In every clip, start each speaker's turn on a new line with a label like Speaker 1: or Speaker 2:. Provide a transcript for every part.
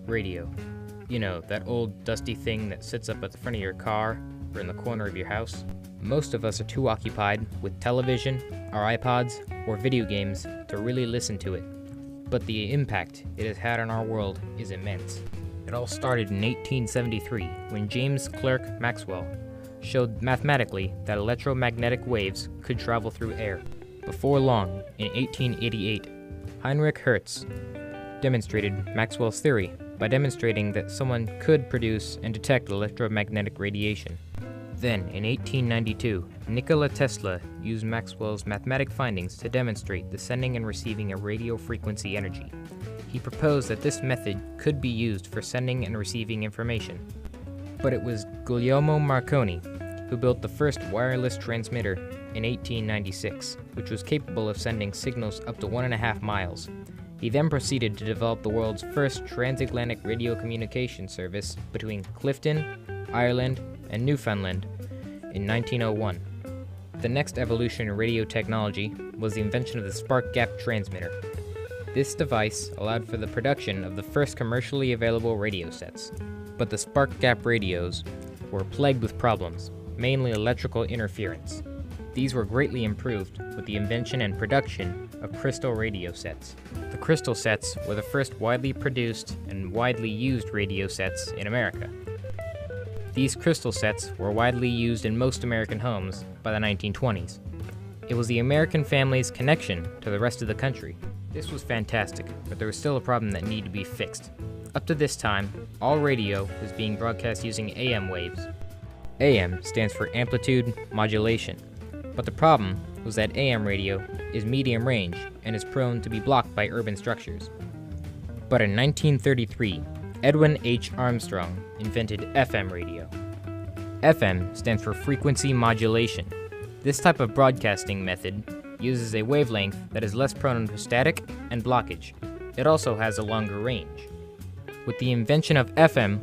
Speaker 1: Radio. You know, that old dusty thing that sits up at the front of your car or in the corner of your house. Most of us are too occupied with television, our iPods, or video games to really listen to it. But the impact it has had on our world is immense. It all started in 1873 when James Clerk Maxwell showed mathematically that electromagnetic waves could travel through air. Before long, in 1888, Heinrich Hertz demonstrated Maxwell's theory by demonstrating that someone could produce and detect electromagnetic radiation. Then, in 1892, Nikola Tesla used Maxwell's mathematic findings to demonstrate the sending and receiving of radio frequency energy. He proposed that this method could be used for sending and receiving information. But it was Guglielmo Marconi who built the first wireless transmitter in 1896, which was capable of sending signals up to 1.5 miles. He then proceeded to develop the world's first transatlantic radio communication service between Clifton, Ireland, and Newfoundland in 1901. The next evolution in radio technology was the invention of the spark gap transmitter. This device allowed for the production of the first commercially available radio sets. But the spark gap radios were plagued with problems, mainly electrical interference. These were greatly improved with the invention and production of crystal radio sets. The crystal sets were the first widely produced and widely used radio sets in America. These crystal sets were widely used in most American homes by the 1920s. It was the American family's connection to the rest of the country. This was fantastic, but there was still a problem that needed to be fixed. Up to this time, all radio was being broadcast using AM waves. AM stands for amplitude modulation, but the problem was that AM radio is medium range and is prone to be blocked by urban structures. But in 1933, Edwin H. Armstrong invented FM radio. FM stands for frequency modulation. This type of broadcasting method uses a wavelength that is less prone to static and blockage. It also has a longer range. With the invention of FM,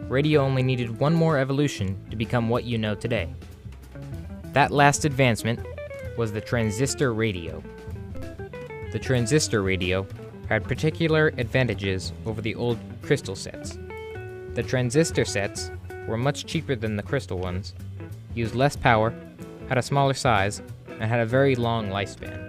Speaker 1: radio only needed one more evolution to become what you know today. That last advancement was the transistor radio. The transistor radio had particular advantages over the old crystal sets. The transistor sets were much cheaper than the crystal ones, used less power, had a smaller size, and had a very long lifespan.